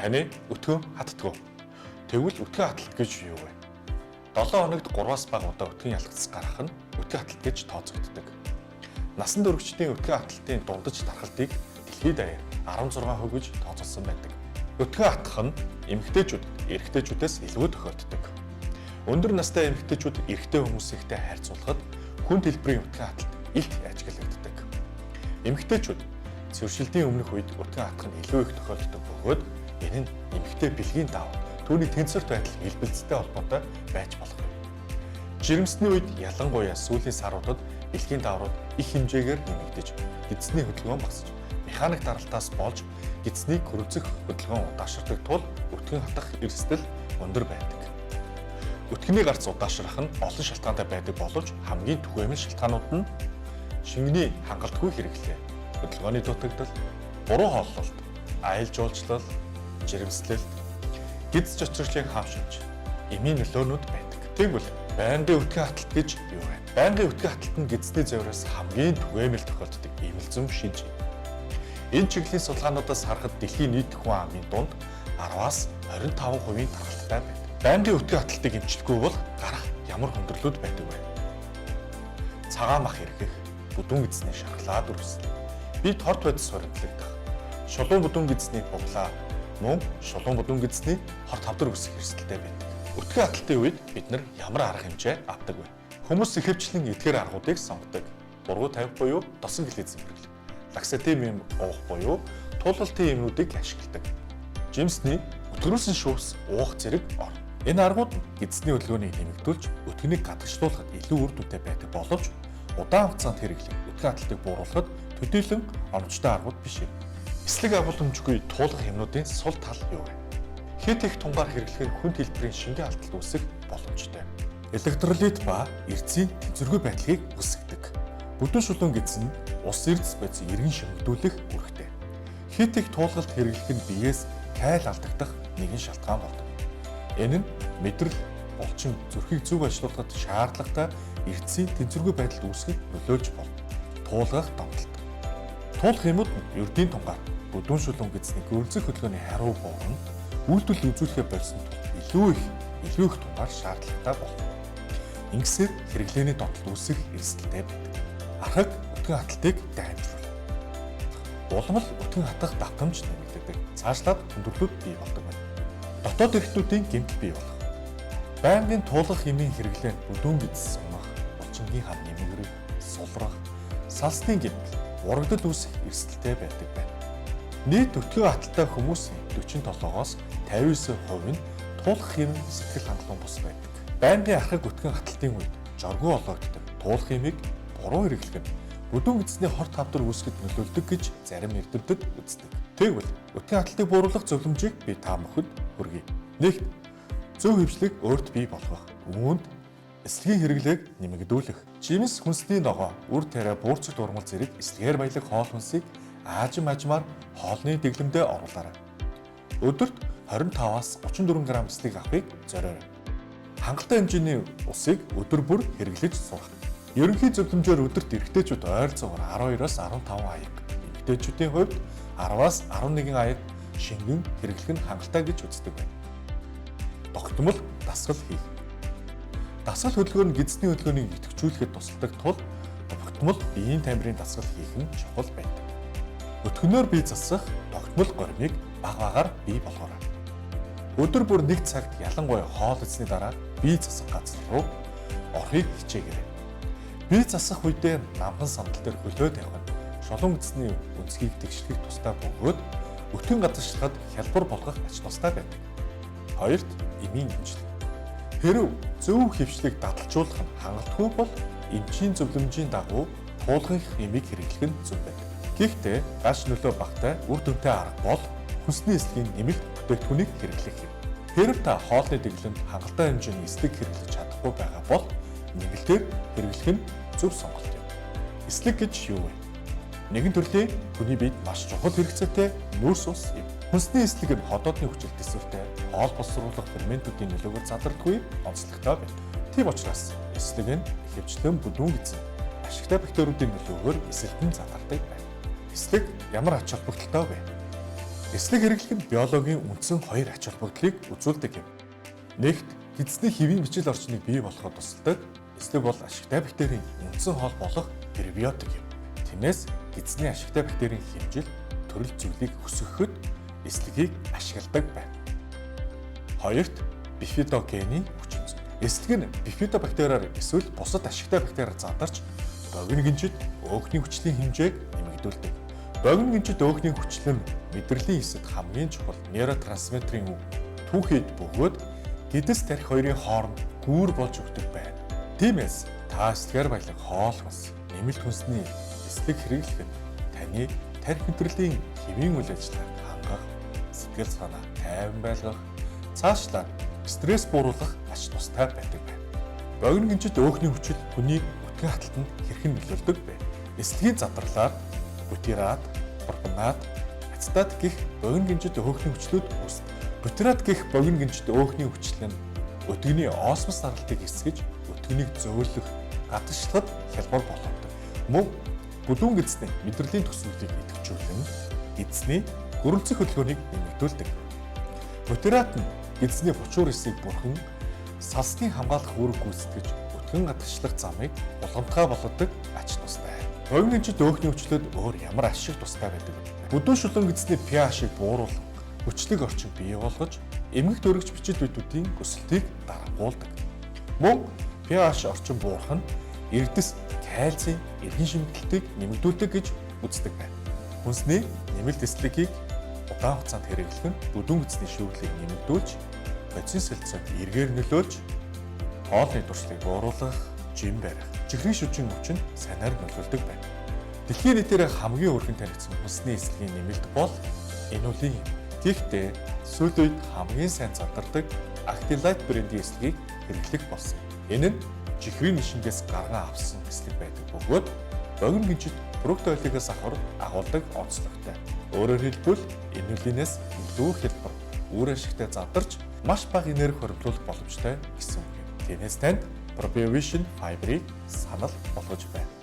Таны өтгөн хатдаггүй. Тэгвэл өтгөн хаталт гэж юу вэ? 7 хоногт 3-аас бага удаа өтгөн ялгц гарах нь өтгөн хаталт гэж тооцогддог. Насан туршидын өтгөн хаталтын дундаж тархалтыг дэлхийд даяар 16% гэж тооцоолсон байдаг. Өтгөн хатах нь эмэгтэйчүүд эрэгтэйчүүдээс илүү тохиолддог. Өндөр настай эмэгтэйчүүд эрэгтэй хүмүүстэй харьцуулахад хүн төлбөрийн өтгөн хаталт илт ажиглагддаг. Эмэгтэйчүүд цэвэршилтийн өмнөх үед өтгөн хатах нь илүү их тохиолддог бөгөөд энэ нь эмэгтэй бэлгийн даваа түүний тэнцвэрт байдал хэлбэлцтэй холбоотой байж болох юм. Жирэмсний үед ялангуяа сүүлийн саруудад бэлгийн даврууд их хэмжээгээр нэмэгдэж, гидсний хөдөлгөөн багасж, механик даралтаас болж гидсний хөрвцөх хөдөлгөөн удаашрдаг тул өтгөн хатах эрсдэл өндөр байдаг. Өтгөний гарц удаашрах нь олон шалтгаантай байдаг боловч хамгийн түгээмэл шалтгаанууд нь шингэний хангалтгүй хэрэглээ, хөдөлгөөний дутагдал, буруу хооллолт, аял жуулчлал, жирэмслэл, гидс чочролын хав шинж, эмийн нөлөөнүүд байдаг. Тэгвэл байнгын өтгөн хаталт гэж юу вэ? Байнгын өтгөн хаталт нь гидсний завраас хамгийн түгээмэл тохиолддог эмэлзэм шинж. Энэ чиглэлийн судалгаануудаас харахад дэлхийн нийт хүн амын дунд 10-аас 25% тархалтай байдаг. Байнгын өтгөн хаталтыг эмчлэхгүй бол гарах ямар хүндрэлүүд байдаг вэ? Цагаан мах эргэх, бүдүүн гидсний шархлаад үргэлжлэх, бид хорт байдас хоригдлагдах, шулуун бүдүүн гидсний буглаа, мөн шулуун бүдүүн гидсний хорт хавдар үсэх эрсдэлтэй байдаг. Өтгөн хаталтын үед бид нар ямар арга хэмжээ авдаг вэ? Хүмүүс ихэвчлэн эдгээр аргуудыг сонгодог. Бургу тавих буюу досон гэлээ зэмбэрэл, лаксатив юм уух буюу туулалтын юмнуудыг ашигладаг. Жимсний өтгөрүүлсэн шүүс уух зэрэг ор. Энэ аргууд гидсний хөдөлгөөнийг нэмэгдүүлж өтгөнийг гадагшлуулахад илүү үр дүнтэй байдаг боловч удаан хугацаанд хэрэглэх өтгөн хаталтыг бууруулахад төдийлөн оновчтой аргууд биш юм. Эслэг агуулмжгүй туулах юмнуудын сул тал юу вэ? Хэд их тунгаар хэрэглэх нь хүн хэлбэрийн шингэн алдалт үүсэх боломжтой. Электролит ба эрдэсийн тэнцвэргүй байдлыг үүсгэдэг. Бүдүүн шулуун гидс нь ус эрдэс бодис эргэн шимэгдүүлэх үүрэгтэй. Хэд их туулгалт хэрэглэх нь биеэс каль алдагдах нэгэн шалтгаан болдог. Энэ нь мэдрэл, булчин, зүрхийг зөв ажилуулахад шаардлагатай эрдэсийн тэнцвэргүй байдалд үүсгэх нөлөөлж болно. Туулгах домтолт. Туулах юмуд нь ердийн тунгаар, бүдүүн шулуун гидсний гөрөлцөх хөдөлгөөний хариу буурна үйлдэл үзүүлэхээ болсон тул илүү их тунгаар шаардлагатай болно. Ингэсээр хэрэглээний донтолт үүсэх эрсдэлтэй байдаг. Архаг өтгөн хаталтыг дайнуулах. Улмал өтгөн хатах давтамж нэмэгддэг. Цаашлаад хүндрэлүүд бий болдог байна. Дотоод эрхтнүүдийн гэмтэл бий болох. Байнгын туулах хэмжээний хэрэглээ бүдүүн гидс сумах, булчингийн хав нэмэгрэх, сулрах, салсны гэмтэл, урагдал үүсэх эрсдэлтэй байдаг байна. Нийт өтгөн хаталтай хүмүүсийн 47-оос 59% нь туулах хэмжээ сэтгэл хангалуун бус байдаг. Байнгын архаг өтгөн хаталтын үед жоргүй олоогддог. Туулах хэмжээг буруу хэрэглэх нь бүдүүн гидсний хорт хавдар үүсгэхэд нөлөөлдөг гэж зарим эрдэмтэд үздэг. Тэгвэл өтгөн хаталтыг бууруулах зөвлөмжийг би та бүхэнд хүргэе. Нэгт зөв хөвчлөг өөрт бий болгох. Үүнд эслэгийн хэрэглээг нэмэгдүүлэх. Жимс хүнсний ногоо, үр тариа, буурцагт урмал зэрэг эслэгээр баялаг хоол хүнсийг аажим ажмаар хоолны дэглэмдээ оруулаарай. Өдөрт 25-аас 34 г эслэг авахыг зориорой. Хангалттай хэмжээний усыг өдөр бүр хэрэглэж сурах. Ерөнхий зөвлөмжөөр өдөрт эрэгтэйчүүд ойролцоогоор 12-аас 15 аяг, эмэгтэйчүүдийн хувьд 10-аас 11 аяг шингэн хэрэглэх нь хангалттай гэж үздэг байна. Тогтмол дасгал хийх. Дасгал хөдөлгөөр нь гидсний хөдөлгөөнийг идэвхжүүлэхэд тусалдаг тул тогтмол биеийн тамирын дасгал хийх нь чухал байдаг. Өтгөнөөр бие засах тогтмол горимыг баг багаар бий болгоорой. Өдөр бүр 1 цагт ялангуяа хоол идсний дараа бие засах газар руу орохыг хичээгээрэй. Бие засах үедээ намхан сандал дээр хөлөө тавих нь шулуун гидсний өнцгийг тэгшлэхийг тустай бөгөөд өтгөн гадагшлахад хялбар болгох ач тустай байдаг. Хоёрт эмийн эмчилгээ. Хэрв зөв хөвчлийг дадалжуулах нь хангалтгүй бол эмчийн зөвлөмжийн дагуу туулгын эмийг хэрэглэх нь зөв байдаг. Гэхдээ гаш нөлөө багтай үр дүнтэй арга бол хүнсний эслэгийн нэмэлт бүтээгдэхүүнийг хэрэглэх юм. Хэрв та хоолны дэглэмд хангалттай хэмжээний эслэг хэрэглэж чадахгүй байгаа бол нэмэлтээр хэрэглэх нь зөв сонголт юм. Эслэг гэж юу вэ? Нэгэн төрлийн хүний биед маш чухал хэрэгцээтэй нүүрс ус юм. Хүнсний эслэг нь ходоодны хүчил төсвөртэй хоол боловсруулах ферментүүдийн нөлөөгөөр задардаггүй онцлогтой байна. Тийм учраас эслэг нь ихэвчлэн бүдүүн гидсэн ашигтай бактериудын нөлөөгөөр эсэлтэн задардаг байна. Эслэг ямар ач холбогдолтой вэ? Эслэг хэрэглэх нь биологийн үндсэн хоёр ач холбогдлыг үзүүлдэг юм. Нэгт эзний хэвийн бичил орчныг бий болгоход тусалдаг. Эслэг бол ашигтай бактерийн үндсэн хоол болох пребиотик юм. Тиймээс эзний ашигтай бактерийн хэмжил төрөл зүйлийг өсгөхөд эслэгийг ашигладаг байна. Хоёрт бифидогений хүчин. Эслэг нь бифидобактериар эсвэл бусад ашигтай бактериар задарч богино гинжид өөхний хүчлийн хэмжээг нэмэгдүүлдэг. Богино гинжид өөхний хүчлэн мэдрэлийн хэсэд хамгийн чухал нейротрансмиттерийн түүхийд бөгөөд гэдэс тарих хоёрын хооронд гүүр болж өгдөг байна. Тиймээс та эслэгээр баялаг хоол хүнс, нэмэлт хүнсний эслэг хэрэглэх нь таны тарих мэдрэлийн хэвийн үйл ажиллагааг хангах, сэтгэл санаа тайван байлгах, цаашлаад стресс бууруулах ач тустай байдаг байна. Богино гинжид өөхний хүчил хүний өтгөн хаталтанд хэрхэн нөлөөлдөг вэ? Эслэгийн задралаар бутират, пропанат, ацетат гэх богино гинжид өөхний хүчлүүд үүсдэг. Бутират гэх богино гинжид өөхний хүчил нь өдгөний осмос саралтыг эсгэж өдгөнийг зөөлөх, гадагшлахад хялбар болгодог. Мөн бүдүүн эзний мэдрэлийн төсвөлийг идэвхжүүлэн эзний гөрөлцөх хөдөлгөөнийг нэмэгдүүлдэг. Бутират нь эзний бучуур эсийг бүрхэн салсны хамгаалах үүрэг гүйцэтгэж өдгөн гадагшлах замыг булгамтгай болгодог ач тустай. Богино гинжид өөхний хүчлүүд өөр ямар ашиг тустай байдаг вэ? Бүдүүн шулуун эзний pH-ыг бууруулах, хүчлэг орчин бий болгож эмгэгт өргөж бичил бидүүдийн өсөлтийг дарамгуулдаг. Мөн pH орчин буурах нь эрдэс кальцийн эргэн шимтгэлтийг нэмэгдүүлдэг гэж үздэг байна. Хүнсний нэмэлт эслэгийг удаан хугацаанд хэрэглэх нь бүдүүн эзний шүүрлийг нэмэгдүүлж, бодис сэлцэд эргээр нөлөөлж, хоолны туршлагыг бууруулах, жим барих, чихрийн шүжин өвчин санаар нөлөөлдөг байна. Дэлхийн нийтээр хамгийн өргөн танигдсан хүнсний эслэгийн нэмэлт бол инулин юм. Гэхдээ сүүлийн үед хамгийн сайн задардаг Actilite брендийн эслэгийг хэрэглэх болсон. Энэ нь чихрийн нишингээс гарган авсан эслэг байдаг бөгөөд богино гинжид фруктойлигоос агуулдаг онцлогтой. Өөрөөр хэлбэл инулинээс илүү хялбар, үр ашигтай задарч маш бага энерги хоригдлуулах боломжтой гэсэн үг юм. Тиймээс танд Probiovision Fiber-ыг санал болгож байна.